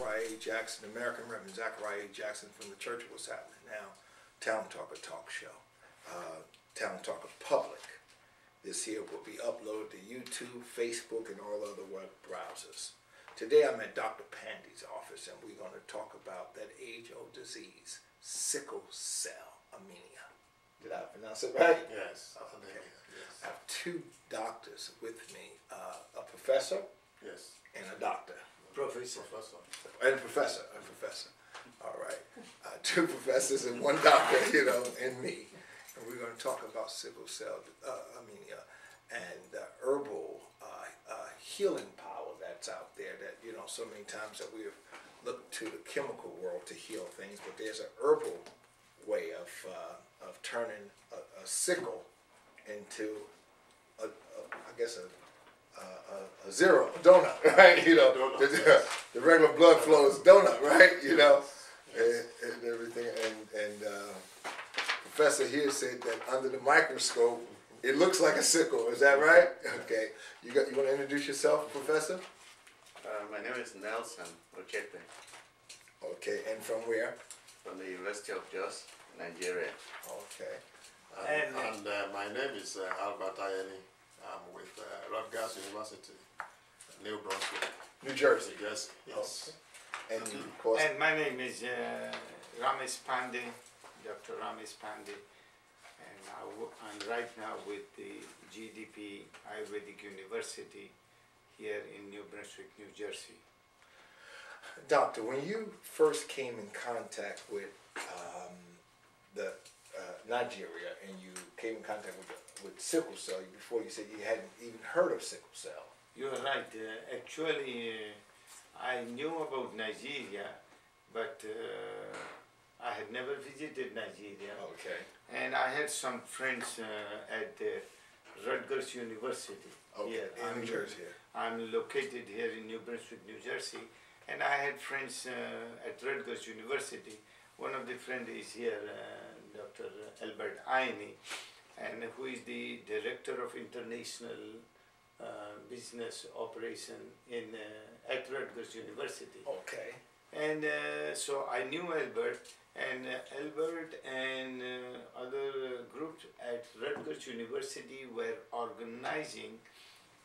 Zechariah A. Jackson, American Reverend Zechariah A. Jackson from the Church of What's Happening Now, Talent Talker Talk Show, Talent Talker Public. This here will be uploaded to YouTube, Facebook, and all other web browsers. Today I'm at Doctor Pandy's office, and we're going to talk about that age-old disease, sickle cell anemia. Did I pronounce it right? Yes. Okay. Yes. I have two doctors with me, a professor Yes. and a doctor. Professor. And a professor. All right. Two professors and one doctor, and me. And we're going to talk about sickle cell anemia and the herbal healing power that's out there that, so many times that we've looked to the chemical world to heal things, but there's an herbal way of turning a sickle into, a zero, a donut, right? The regular blood flow is donut, right? And everything. And Professor here said that under the microscope, it looks like a sickle. Is that right? Okay. You want to introduce yourself, Professor? My name is Nelson Ochepe. Okay. And from where? From the University of Jos, Nigeria. Okay. And my name is Albert Ayeni. I'm with Rutgers University, New Brunswick, New Jersey. New Jersey. Yes. Okay. And of course. And my name is Ramesh Pandy, Dr. Ramesh Pandy, and I'm right now with the GDP Ayurvedic University here in New Brunswick, New Jersey. Doctor, when you first came in contact with the Nigeria, and you came in contact with sickle cell, before you said you hadn't even heard of sickle cell. You're right. Actually, I knew about Nigeria, but I had never visited Nigeria. Okay. And I had some friends at Rutgers University. Okay. Here. In New Jersey. I'm located here in New Brunswick, New Jersey, and I had friends at Rutgers University. One of the friends is here, Dr. Albert Ayeni, and who is the Director of International Business Operation at Rutgers University. Okay. And so I knew Albert, and other groups at Rutgers University were organizing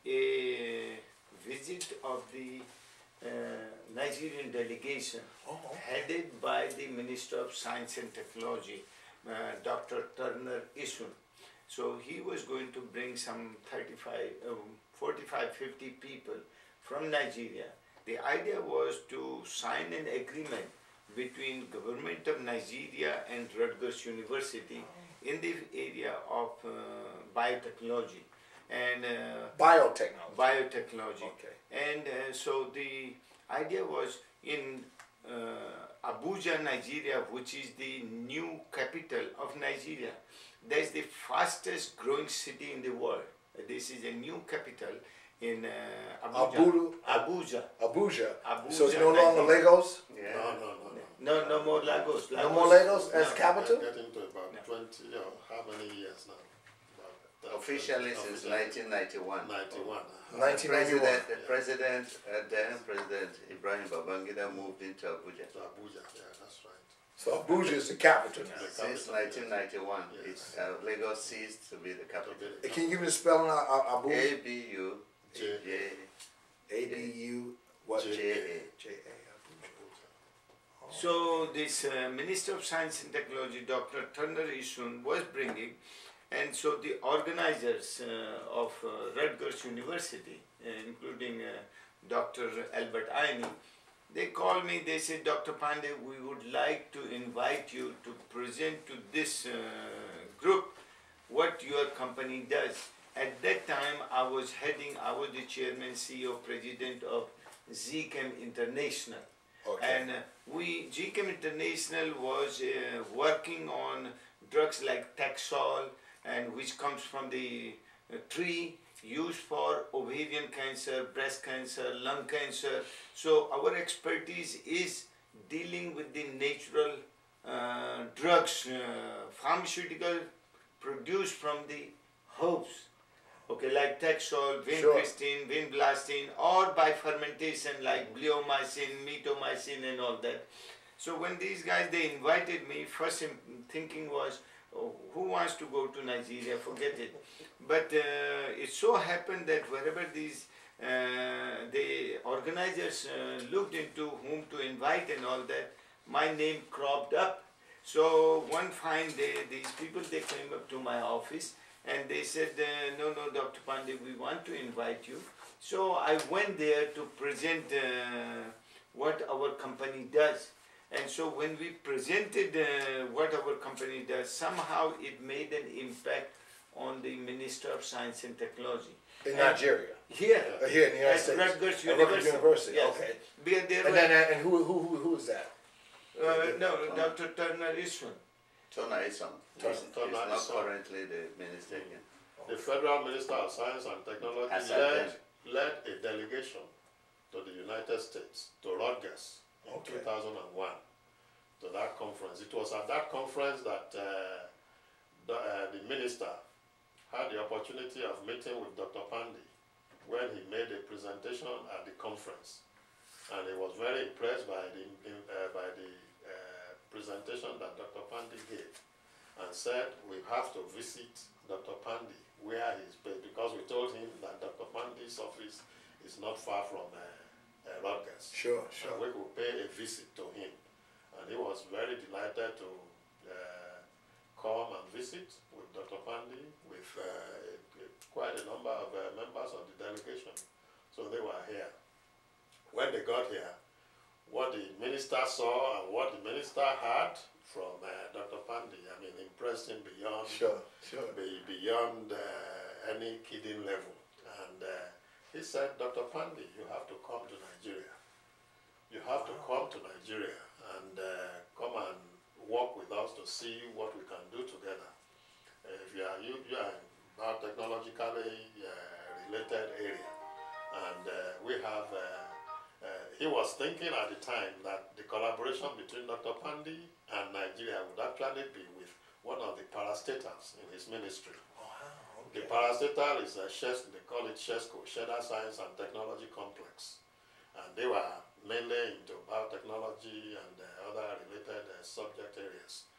a visit of the Nigerian delegation, headed by the Minister of Science and Technology, Dr. Turner Isun. So he was going to bring some 45, 50 people from Nigeria. The idea was to sign an agreement between government of Nigeria and Rutgers University in the area of biotechnology. And biotechnology. Okay. And so the idea was in Abuja, Nigeria, which is the new capital of Nigeria. That's the fastest growing city in the world. This is a new capital in Abuja. Abuja. So it's no longer Lagos? Yeah. No more Lagos. No more Lagos as capital? Getting to about 20, how many years now? Officially since 1991. 1991. The president, then President Ibrahim Babangida moved into Abuja. To Abuja, yeah, that's right. So Abuja is the capital now. Since 1991, it's, Lagos ceased to be the capital. Can you give me the spelling of Abuja? ABUJA. ABU what? JA. So this Minister of Science and Technology, Dr. Turner Isun, was bringing, and so the organizers of Rutgers University, including Dr. Albert Ayeni, they called me, they said, Dr. Pandy, we would like to invite you to present to this group what your company does. At that time, I was the chairman, CEO, president of Zechem International. Okay. And Zechem International was working on drugs like Taxol, and which comes from the tree, used for ovarian cancer, breast cancer, lung cancer. So our expertise is dealing with the natural drugs, pharmaceutical produced from the herbs. okay, like Taxol, Sure. vincristine, vinblastine, or by fermentation like bleomycin, mitomycin and all that. So when these guys, they invited me, first thinking was, oh, who wants to go to Nigeria, forget it. But it so happened that wherever these the organizers looked into whom to invite and all that, my name cropped up. So one fine day, these people, they came up to my office and they said, no, Dr. Pandy, we want to invite you. So I went there to present what our company does. And so when we presented what our company does, somehow it made an impact on the Minister of Science and Technology. In Nigeria? Here. Here in the United States? Rutgers At Rutgers University. Yes. Okay. There And who is that? no, Dr. Turner Iswan. Turner Iswan. He's not currently the minister again. The Federal Minister of Science and Technology led a delegation to the United States, to Rutgers, in 2001, to that conference. It was at that conference that the minister had the opportunity of meeting with Dr. Pandy when he made a presentation at the conference. And he was very impressed by the presentation that Dr. Pandy gave, and said we have to visit Dr. Pandy where he's based, because we told him that Dr. Pandy's office is not far from Rutgers. Sure. And we could pay a visit to him. And he was very delighted to come and visit with Dr. Pandy, with quite a number of members of the delegation. So they were here. When they got here, what the minister saw and what the minister heard from Dr. Pandy, I mean, impressed him beyond beyond any kidding level. And he said, Dr. Pandy, you have to come to Nigeria. You have to come to Nigeria and come and work with us to see what we can do together. If you are in biotechnologically related area, and we have. He was thinking at the time that the collaboration between Dr. Pandy and Nigeria would actually be with one of the parastatals in his ministry. The parastatal is they call it SHESCO, Shared Science and Technology Complex. And they were mainly into biotechnology and other related subject areas.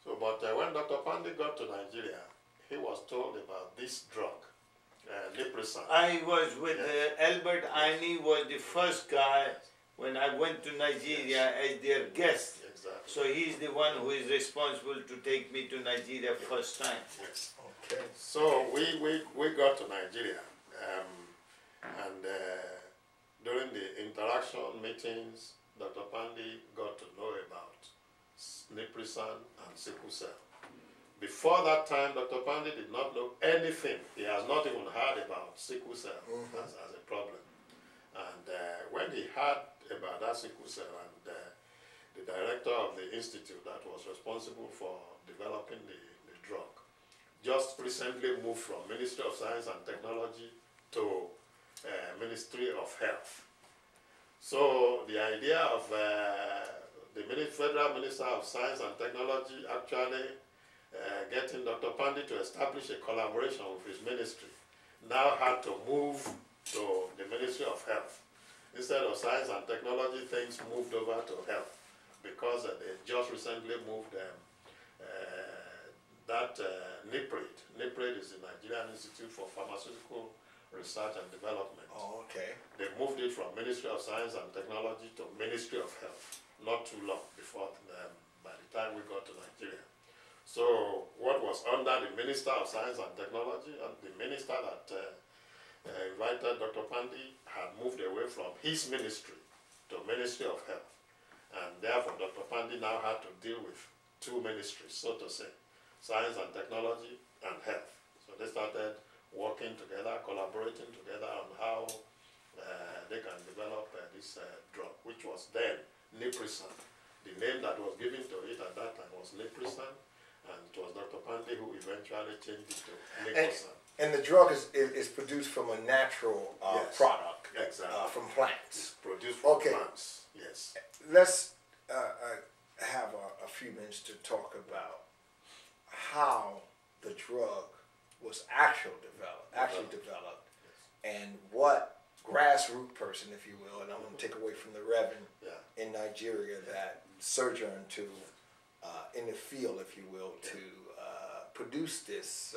So, but when Dr. Pandy got to Nigeria, he was told about this drug, Liprisan. I was with Albert Aini, was the first guy when I went to Nigeria as their guest. Exactly. So he's the one who is responsible to take me to Nigeria first time. Yes. Okay. So we got to Nigeria, and during the interaction meetings, Dr. Pandy got to know about Liprisan and sickle cell. Before that time, Dr. Pandy did not know anything. He has not even heard about sickle cell as a problem. And when he heard about that sickle cell, and the director of the institute that was responsible for developing the drug just recently moved from Ministry of Science and Technology to Ministry of Health. So the idea of the Federal Minister of Science and Technology actually getting Dr. Pandy to establish a collaboration with his ministry now had to move to the Ministry of Health. Instead of Science and Technology, things moved over to Health, because they just recently moved that NIPRID. NIPRID is the Nigerian Institute for Pharmaceutical Research and Development. Oh, okay. They moved it from Ministry of Science and Technology to Ministry of Health, not too long before by the time we got to Nigeria. So what was under the Minister of Science and Technology, and the minister that invited Dr. Pandy had moved away from his ministry to Ministry of Health. And therefore Dr. Pandy now had to deal with two ministries, so to say, Science and Technology and Health. So they started working together, collaborating together on how they can develop this drug, which was then Liprisan. The name that was given to it at that time was Liprisan, and it was Dr. Pandy who eventually changed it to Liprisan. And the drug is produced from a natural product, exactly. From plants. Produced from plants, yes. Let's have a few minutes to talk about how the drug was actually developed, and what grassroots person, if you will, and I'm going to take away from the Reverend in Nigeria that sojourned to in the field, if you will, to produce this